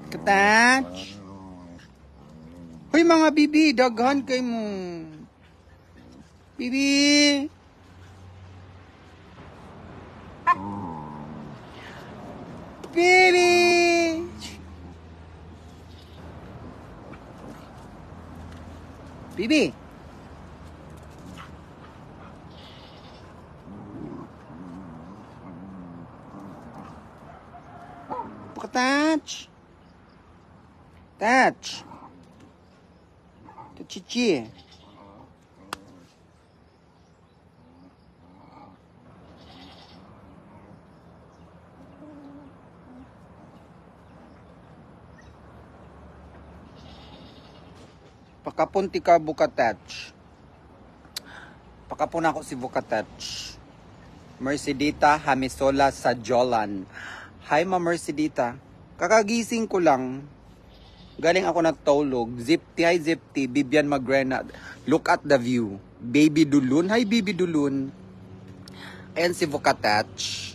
Katach. Hoy mga bibi, daghan kay mo. Bibi. Bibi. Bibi. Katach. Touch. Chichi. Pakapunti ka Bukatach. Pakapun ako si Bukatach. Mercedita Hamisola sa Jolan. Hi ma Mercedita. Kakagising ko lang. Galing ako natulog. Zipty, hi Zipty. Bibian Magrena. Look at the view. Baby Dulun. Hi Baby Dulun. Ayan si Vukatach.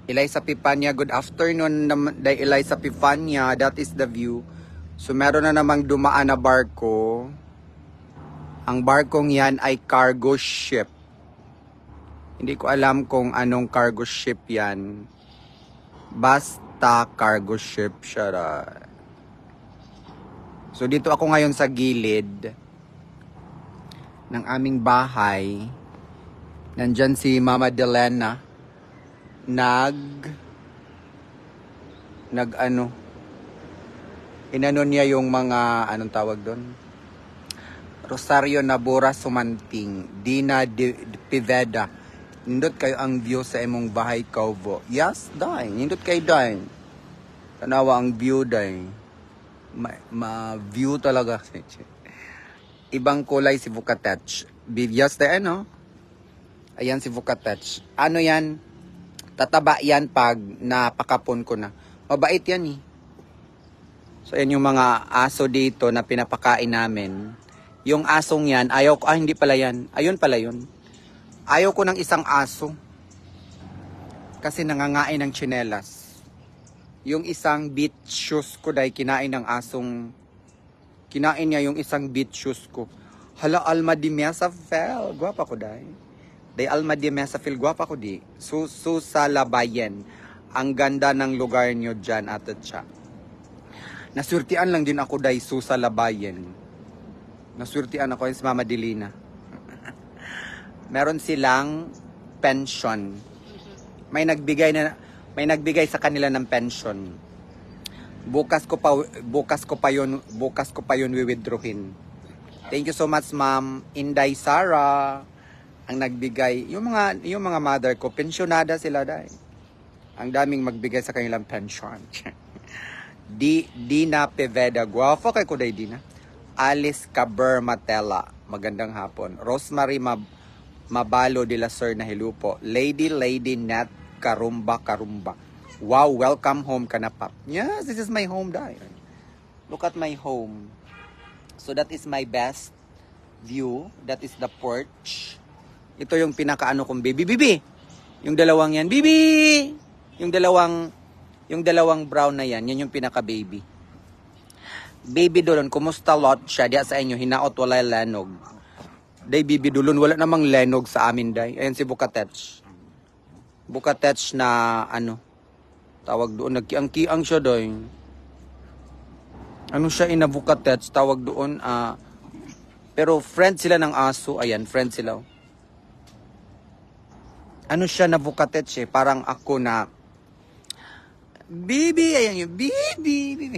Eliza Pipanya. Good afternoon. Eliza Pipanya. That is the view. So meron na namang dumaan na barko. Ang barkong yan ay cargo ship. Hindi ko alam kung anong cargo ship yan. Basta cargo ship siya. So dito ako ngayon sa gilid ng aming bahay. Nandyan si Mama Delena. Inano niya yung mga, anong tawag doon? Rosario Nabora Sumanting. Dina Piveda. Nindot kayo ang view sa imong bahay, Kauvo. Yes, day. Nindot kayo, day. Tanawa ang view, day. Ma-view talaga. Ibang kulay si Vukatach. Yes, day, ano? Ayan si Vukatach. Ano yan? Tataba yan pag napakapon ko na. Mabait yan, eh. So, yan yung mga aso dito na pinapakain namin. Yung asong yan, ayaw ko, hindi pala yan. Ayun pala yun. Ayaw ko ng isang aso. Kasi nangangain ng tsinelas. Yung isang beach shoes ko dahil kinain ng asong. Kinain niya yung isang beach shoes ko. Hala, Alma di Mesa Fel. Guwapa ko dahil. Dahil Alma di Mesa Fel, guwapa ko di. Susa Labayen. Ang ganda ng lugar nyo dyan at siya. Nasurtian lang din ako dahil Susa Labayen. Nasurtian ako yung si Mama Delina. Meron silang pension. May nagbigay sa kanila ng pension. Bukas ko pa yun withdrawin. Thank you so much Ma'am Inday Sara ang nagbigay. Yung mga mother ko pensionada sila dai. Ang daming magbigay sa kanilang pension. Dina Peveda, guwapo kay ko dai Dina. Alice Caber Matela, magandang hapon. Rosemary Mabalo de la Sir na hilupo. Lady Nat Karumba. Wow, welcome home ka na, Pap. Yes, this is my home, dai. Look at my home. So that is my best view. That is the porch. Ito yung pinakaano kong baby. Yung dalawang yan. Bibi! Yung dalawang brown na yan. Yan yung pinaka-baby. Baby Dulon, kumusta lot siya? Diya sa inyo, hinaot walay lanog. Day Bibi Dulon, wala namang lenog sa amin, day. Ayan si Bukatach. Bukatach na, tawag doon, nagkiang-kiang siya, day. Ano siya, Bukatach, tawag doon, pero friend sila ng aso. Ayan, friend sila. Ano siya na Bukatach, parang ako na, Bibi, ayan yung, Bibi.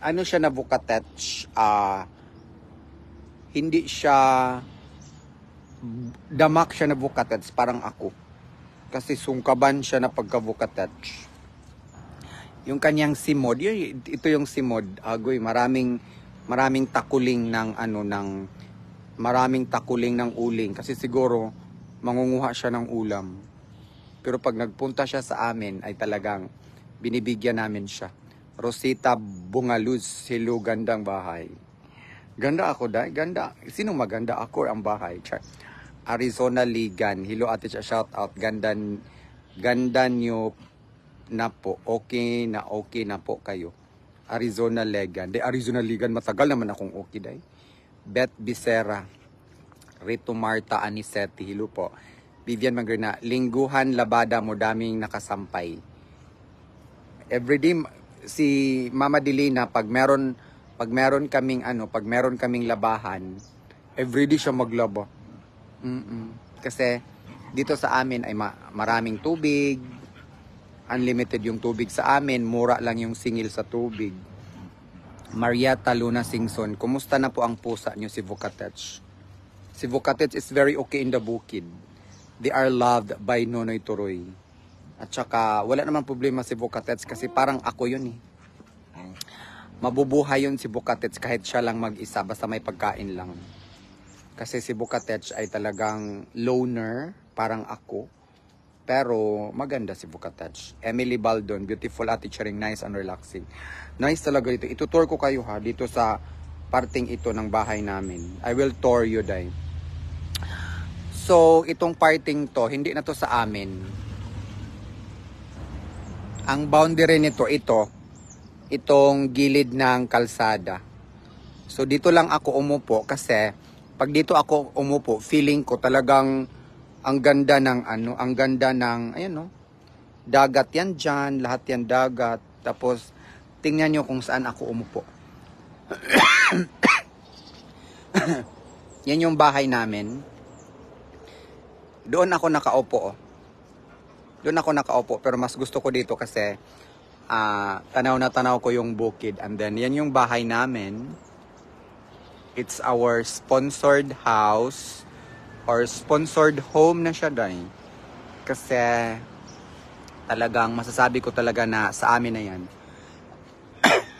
Ano siya na Bukatach, hindi siya damak siya na Bukatach, parang ako. Kasi sungkaban siya na pagka-Bukatach. Yung kanyang simod, ito yung simod, agoy, maraming takuling ng maraming takuling ng uling kasi siguro mangunguha siya ng ulam. Pero pag nagpunta siya sa amin ay talagang binibigyan namin siya. Rosita Bungaluz, hello, gandang bahay. Ganda ako, dahil ganda. Sinong maganda? Ako ang bahay. Char. Arizona Ligan, hello ate siya, shout out. Ganda nyo na po. Okay na po kayo. Arizona Legan. Arizona Legan, matagal naman akong okay day. Beth Bisera. Rito Marta Aniseti. Hilo po. Vivian Magrina. Lingguhan labada mo, daming nakasampay. Everyday, si Mama Dilina, pag meron kaming labahan, everyday siya maglaba. Kasi dito sa amin ay maraming tubig, unlimited yung tubig sa amin, mura lang yung singil sa tubig. Marietta Luna Singson, kumusta na po ang pusa niyo si Vocatech? Si Vocatech is very okay in the bukid. They are loved by Nonoy Turoy. At saka wala naman problema si Vocatech kasi parang ako yun eh. Mabubuhay yun si Vocatech kahit siya lang mag-isa, basta may pagkain lang. Kasi si Vocatech ay talagang loner, parang ako. Pero maganda si Vocatech. Emily Baldon, beautiful attitude, nice and relaxing. Nice talaga dito. Itutour ko kayo ha, dito sa parting ito ng bahay namin. I will tour you day. So, itong parting to, hindi na to sa amin. Ang boundary nito, itong gilid ng kalsada. So, dito lang ako umupo kasi pag dito ako umupo, feeling ko talagang ang ganda ng ayan no, dagat yan dyan, lahat yan dagat. Tapos, tingnan nyo kung saan ako umupo. Yan yung bahay namin. Doon ako nakaupo. Doon ako nakaupo, pero mas gusto ko dito kasi tanaw na tanaw ko yung bukid. And then, yan yung bahay namin. It's our sponsored house or sponsored home na siya dahil. Kasi talagang masasabi ko talaga na sa amin na yan.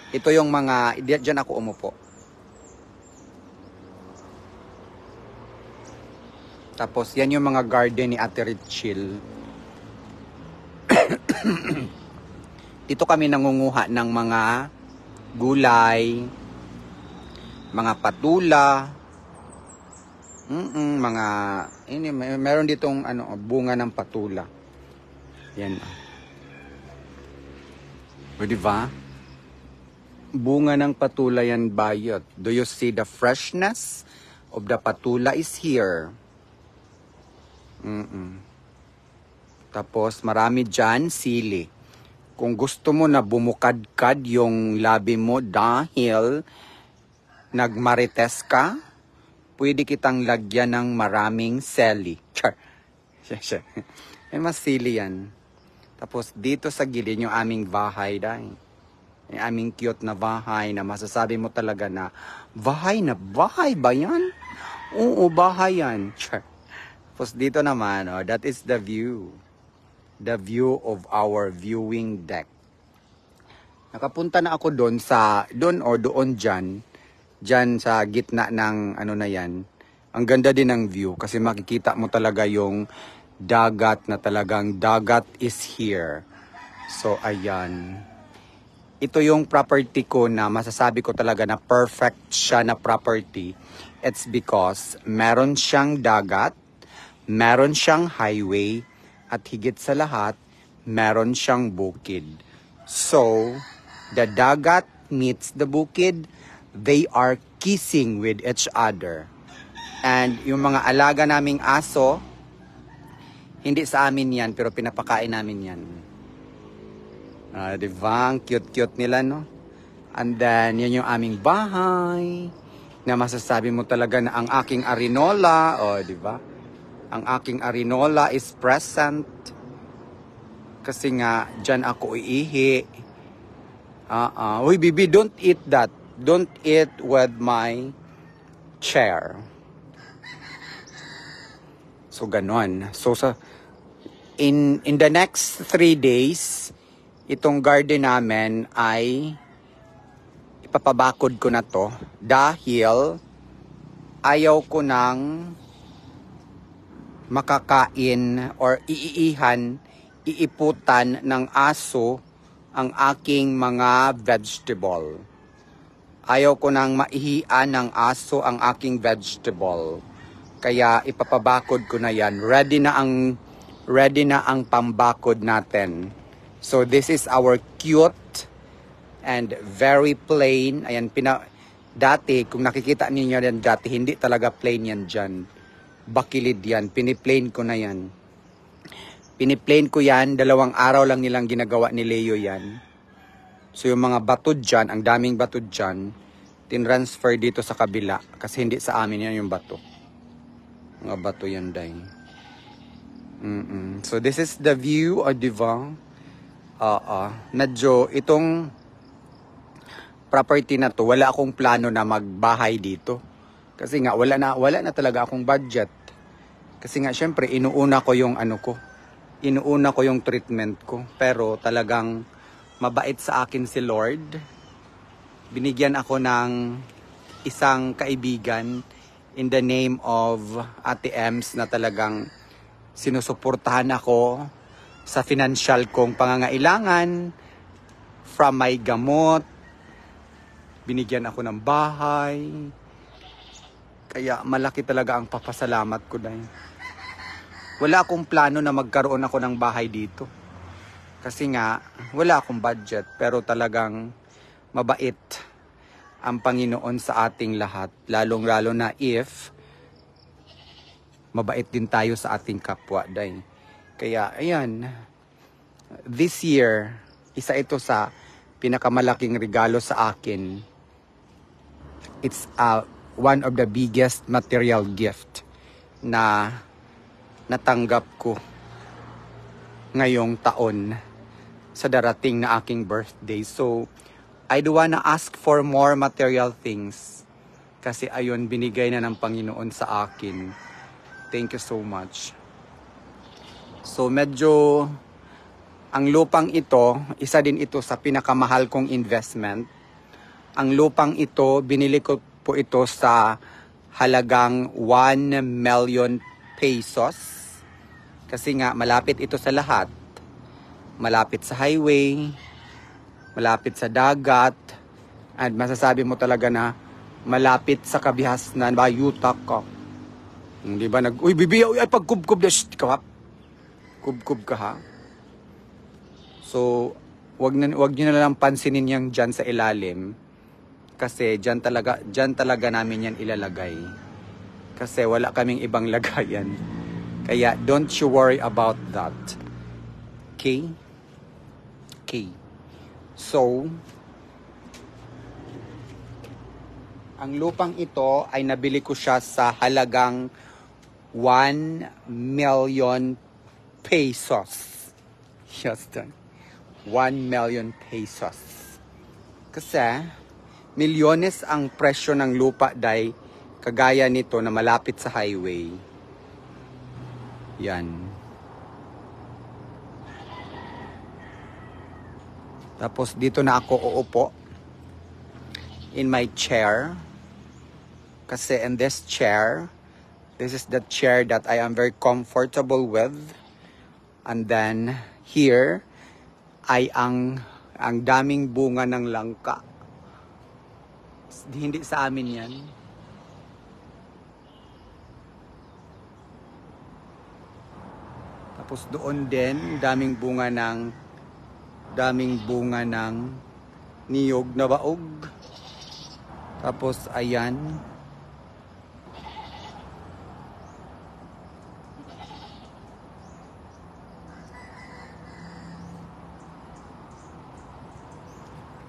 Ito yung mga, dyan ako umupo. Tapos yan yung mga garden ni Ate Richil. Dito kami nangunguha ng mga gulay, mga patula, meron ditong bunga ng patula. Yan. O diba? Bunga ng patula yan bayot. Do you see the freshness of the patula is here? Tapos marami dyan sili. Kung gusto mo na bumukadkad yung labi mo dahil nagmarites ka, pwede kitang lagyan ng maraming seli. Char. May mas sili yan. Tapos dito sa gilid yung aming bahay dahil. Yung aming cute na bahay na masasabi mo talaga na bahay ba yan? Oo, bahay yan. Char. Tapos dito naman, that is the view. The view of our viewing deck. Nakapunta na ako doon dyan sa gitna ng na yan. Ang ganda din ng view kasi makikita mo talaga yung dagat na talagang dagat is here. So ayan. Ito yung property ko na masasabi ko talaga na perfect siya na property. It's because meron siyang dagat, meron siyang highway, at higit sa lahat, meron siyang bukid. So, the dagat meets the bukid, they are kissing with each other. And yung mga alaga naming aso, hindi sa amin yan, pero pinapakain namin yan. Diba? Ang cute-cute nila, no? And then, yan yung aming bahay, na masasabi mo talaga na ang aking arinola, diba? Ang aking arinola is present. Kasi nga, dyan ako iihi. Uy, Bibi, don't eat that. Don't eat with my chair. So, ganon. So, in the next 3 days, itong garden namin ay ipapabakod ko na to dahil ayaw ko nang makakain or iiputan ng aso ang aking mga vegetable. Ayaw ko nang maihian ng aso ang aking vegetable. Kaya ipapabakod ko na yan. Ready na ang ready na ang pambakod natin. So this is our cute and very plain. Ayan, dati, kung nakikita ninyo yan dati, hindi talaga plain yan dyan. Bakilid yan. Piniplain ko na yan. Piniplain ko yan. 2 araw lang nilang ginagawa ni Leo yan. So yung mga bato dyan, ang daming bato dyan, tinransfer dito sa kabila. Kasi hindi sa amin yan yung bato. Mga bato yan, day. So this is the view, diba? Nadyo, itong property na to, wala akong plano na magbahay dito. Kasi nga, wala na talaga akong budget. Kasi nga, syempre, inuuna ko yung inuuna ko yung treatment ko. Pero talagang mabait sa akin si Lord. Binigyan ako ng isang kaibigan in the name of Ate Ems na talagang sinusuportahan ako sa financial kong pangangailangan, from my gamot, binigyan ako ng bahay. Kaya malaki talaga ang papasalamat ko dahil wala akong plano na magkaroon ako ng bahay dito. Kasi nga, wala akong budget. Pero talagang mabait ang Panginoon sa ating lahat. Lalong-lalo na if mabait din tayo sa ating kapwa dahil. Kaya, ayan. This year, isa ito sa pinakamalaking regalo sa akin. It's one of the biggest material gift na natanggap ko ngayong taon sa darating na aking birthday. So, I do wanna ask for more material things kasi ayun, binigay na ng Panginoon sa akin. Thank you so much. So, medyo ang lupang ito, isa din ito sa pinakamahal kong investment. Ang lupang ito, binili ko po ito sa halagang 1 million pesos. Kasi nga, malapit ito sa lahat. Malapit sa highway, malapit sa dagat, at masasabi mo talaga na malapit sa kabihasnan, bayutak ka. Di ba? Uy, bibi, ay, pagkubkub na, shh, kubkub ka ha. So, wag niyo na lang pansinin yang dyan sa ilalim. Kasi dyan talaga namin yan ilalagay. Kasi wala kaming ibang lagayan. Kaya don't you worry about that. Okay? Okay. So, ang lupang ito ay nabili ko siya sa halagang 1 million pesos. Yes, done. 1 million pesos. Kasi milyones ang presyo ng lupa dahil kagaya nito na malapit sa highway. Yan. Tapos dito na ako uupo in my chair. Kasi in this chair, this is the chair that I am very comfortable with. And then here ay ang daming bunga ng langka. Hindi sa amin yan. Tapos doon din, daming bunga ng niyog na baog. Tapos ayan.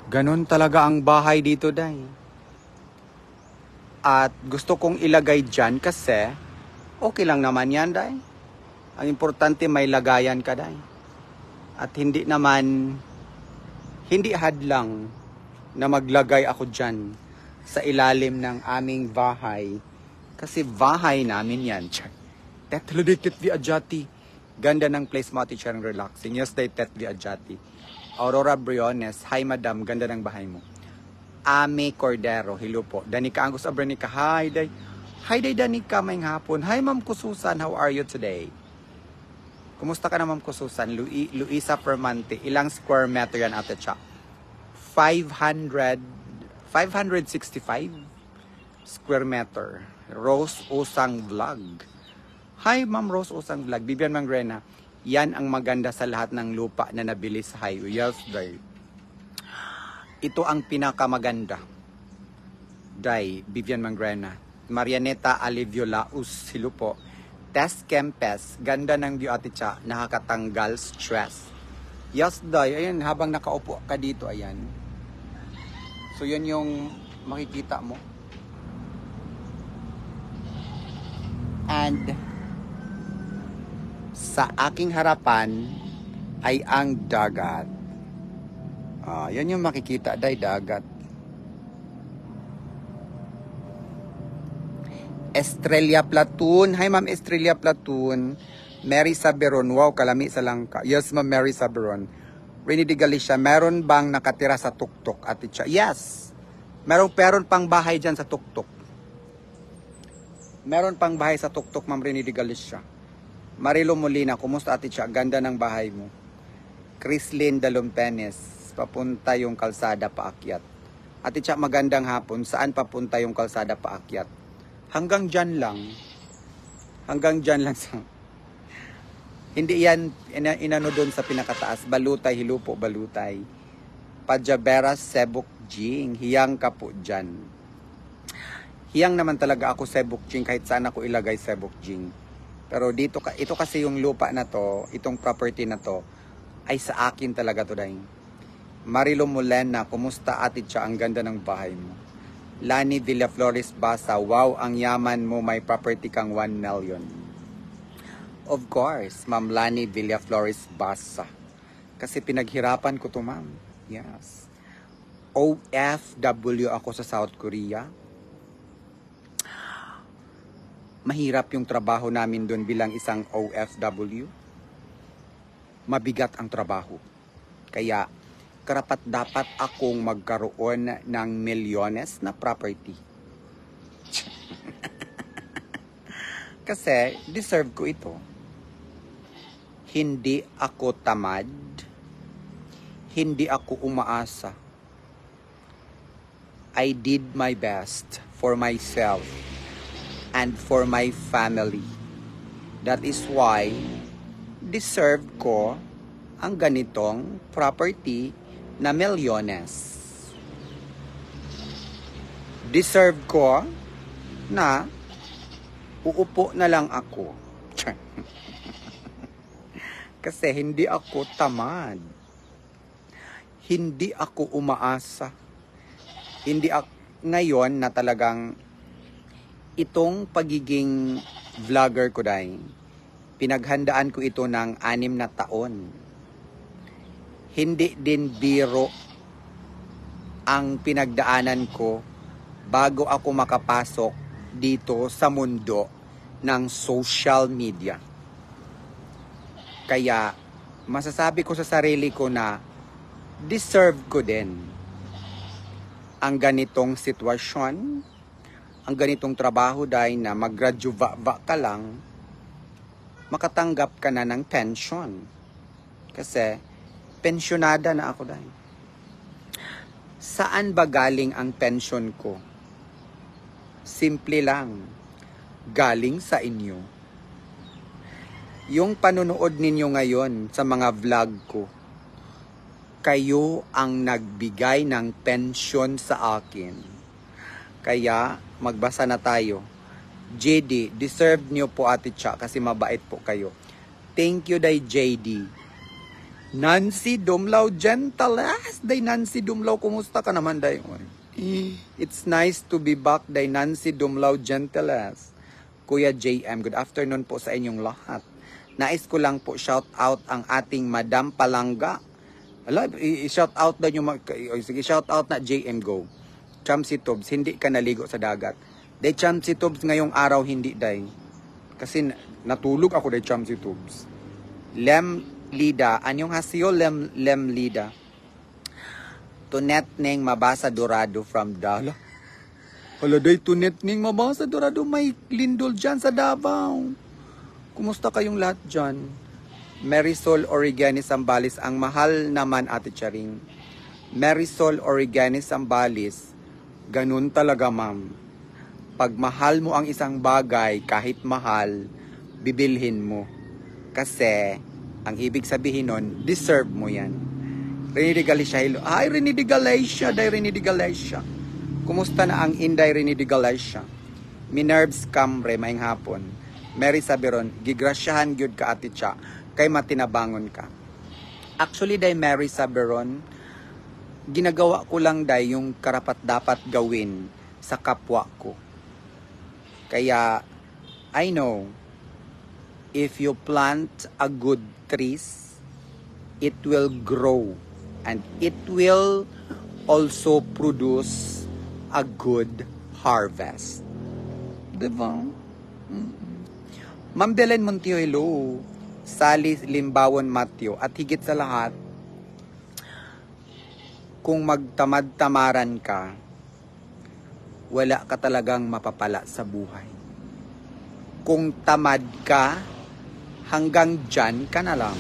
Ganon talaga ang bahay dito, day. At gusto kong ilagay dyan kasi okay lang naman yan, day. Ang importante may lagayan ka, day. At hindi hadlang na maglagay ako dyan sa ilalim ng aming bahay. Kasi bahay namin yan. Tetluditit vi ajati. Ganda ng place mo, teacher, ng relaxing. Yes, day, tet vi ajati. Aurora Briones, hi madam, ganda ng bahay mo. Ame Cordero, hello po. Danica Angus Abranica, hi day. Hi day Danica, may hapon. Hi ma'am Kususan, how are you today? Kumusta ka na ma'am Kususan? Luisa Permante, ilang square meter yan ate Cha? 565 square meter. Rose Usang Vlog. Hi, Ma'am Rose Usang Vlog. Vivian Mangrena. Yan ang maganda sa lahat ng lupa na nabili sa highway. Yes, day. Ito ang pinakamaganda. Day, Vivian Mangrena. Marianeta Aliviola Silupo. Test Kempes. Ganda ng view, Ate Cha. Nakakatanggal stress. Yes, day. Ayan, habang nakaupo ka dito, ayan. So, yun yung makikita mo. And sa aking harapan ay ang dagat. Yan yung makikita, day, dagat. Estrella Platoon. Hi, Ma'am Estrella Platoon. Mary Saberon. Wow, kalami sa langka. Yes, Ma'am Mary Saberon. Rini de Galicia. Meron bang nakatira sa tuktok, Ate Cha? Yes. Meron pang bahay dyan sa tuktok. Meron pang bahay sa tuktok, Ma'am Rini de Galicia. Marilo Molina, kumusta, Ate Cha? Ganda ng bahay mo. Chrislyn Dalumpenes, papunta yung kalsada paakyat. Ate Cha, magandang hapon. Saan papunta yung kalsada paakyat? Hanggang dyan lang. Hanggang dyan lang sa... Hindi yan inano doon sa pinakataas. Balutay, Hilupo, Balutay. Pajaberas, Sebok, Jing. Hiyang ka po dyan. Hiyang naman talaga ako Sebok Jing kahit saan ako ilagay Sebok Jing. Pero dito, ito kasi yung lupa na to, itong property na to, ay sa akin talaga to, dahil. Marilo Molena, kumusta, Ate Cha? Ang ganda ng bahay mo. Lani Villaflores Basa, wow, ang yaman mo, may property kang 1 million. Of course, Ma'am Lani Villaflores Basa. Kasi pinaghirapan ko to, ma'am. Yes. OFW ako sa South Korea. Mahirap yung trabaho namin doon bilang isang OFW. Mabigat ang trabaho. Kaya, karapat dapat akong magkaroon ng milyones na property. Kasi, deserve ko ito. Hindi ako tamad. Hindi ako umaasa. I did my best for myself and for my family. That is why deserve ko ang ganitong property na milyones. Deserve ko na uupo na lang ako. Kasi hindi ako tamad. Hindi ako umaasa. Hindi ako ngayon na talagang itong pagiging vlogger ko dahil, pinaghandaan ko ito ng 6 na taon. Hindi din biro ang pinagdaanan ko bago ako makapasok dito sa mundo ng social media. Kaya masasabi ko sa sarili ko na deserve ko din ang ganitong sitwasyon, ang ganitong trabaho dahil na mag-graduate ka lang, makatanggap ka na ng pension. Kasi, pensyonada na ako dahil. Saan ba galing ang pension ko? Simple lang. Galing sa inyo. Yung panonood ninyo ngayon sa mga vlog ko, kayo ang nagbigay ng pension sa akin. Kaya, magbasa na tayo. JD, deserve nyo po, Ate Cha, kasi mabait po kayo. Thank you, day JD. Nancy Dumlaw, gentleness. Day Nancy Dumlaw, kumusta ka naman, day? It's nice to be back, day Nancy Dumlaw, gentleness. Kuya JM, good afternoon po sa inyong lahat. Nais ko lang po shout out ang ating Madam Palangga. Ala, i-shout out na nyo. Sige, shout out na JM Go. Chamsi Tubs, hindi ka naligo sa dagat. Day Chamsi Tubs ngayong araw hindi day. Kasi natulog ako day Chamsi Tubs. Lem Lida, anyong hasyo Lem Lida. Tunet ning mabasa dorado from Dala. Hala day tunet ning mabasa dorado, may lindol dyan sa Davao. Kumusta kayong lahat dyan? Marisol Origani Sambalis, ang mahal naman, Ate Charing. Marisol Origani Sambalis, ganun talaga, ma'am. Pag mahal mo ang isang bagay, kahit mahal, bibilhin mo. Kasi, ang ibig sabihin nun, deserve mo yan. Rini de Galicia, hello. Hi, Rini de Galicia, day Rini de Galicia. Kumusta na ang Inday Rini de Galicia? Minerves Camre, maing hapon. Mary Saberon, gigrasyahan gyud ka ati Cha, kay matinabangon ka. Actually, day Mary Saberon, ginagawa ko lang day yung karapat dapat gawin sa kapwa ko. Kaya, I know, if you plant a good trees, it will grow and it will also produce a good harvest. Diba? Ma'am Belen Montio, hello. Sally Limbawon Matthew. At higit sa lahat, kung magtamad-tamaran ka, wala ka talagang mapapala sa buhay. Kung tamad ka, hanggang dyan ka na lang.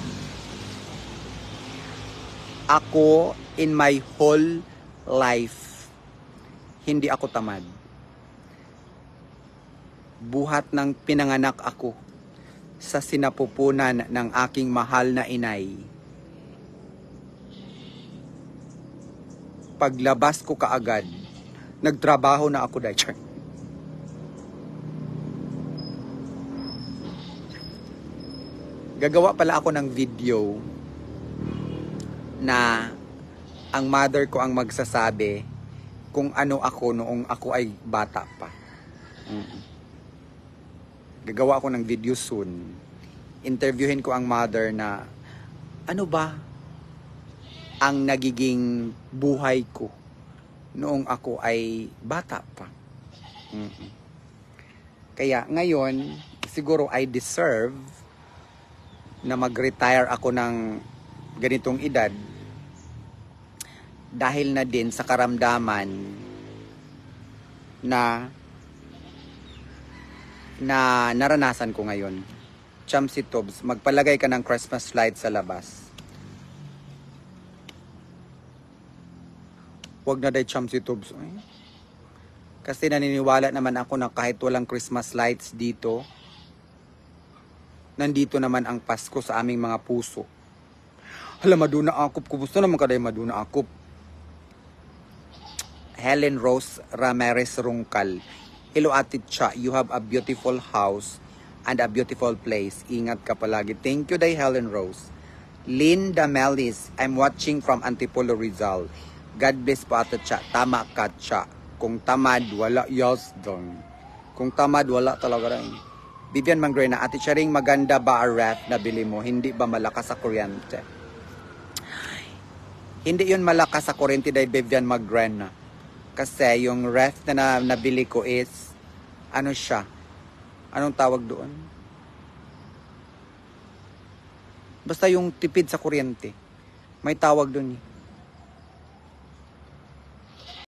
Ako, in my whole life, hindi ako tamad. Buhat ng pinanganak ako sa sinapupunan ng aking mahal na inay. Paglabas ko kaagad, nagtrabaho na ako dahil. Gagawa pala ako ng video na ang mother ko ang magsasabi kung ano ako noong ako ay bata pa. Gagawa ako ng video soon. Interviewin ko ang mother na ano ba ang nagiging buhay ko noong ako ay bata pa. Kaya ngayon, siguro I deserve na mag-retire ako ng ganitong edad dahil na din sa karamdaman na naranasan ko ngayon. Chamsi Tobs, magpalagay ka ng Christmas light sa labas. Huwag na day Chamsi Tobs. Kasi naniniwala naman ako na kahit walang Christmas lights dito, nandito naman ang Pasko sa aming mga puso. Hala, Maduna Akop. Kumusta naman ka day Maduna Akop? Helen Rose Ramirez Rungkal. Hello, Ate Cha. You have a beautiful house and a beautiful place. Ingat ka palagi. Thank you, day Helen Rose. Linda Melis. I'm watching from Antipolo, Rizal. God bless po, Ate Cha. Tama ka, Cha. Kung tamad, wala. Yes, dong. Kung tamad, wala talaga rin. Vivian Mangrena. Ate Cha ring maganda ba a ref na bili mo? Hindi ba malakas sa kuryente? Hindi yun malakas sa kuryente, day Vivian Mangrena. Kasi yung ref na nabili ko is ano siya? Anong tawag doon? Basta yung tipid sa kuryente. May tawag doon.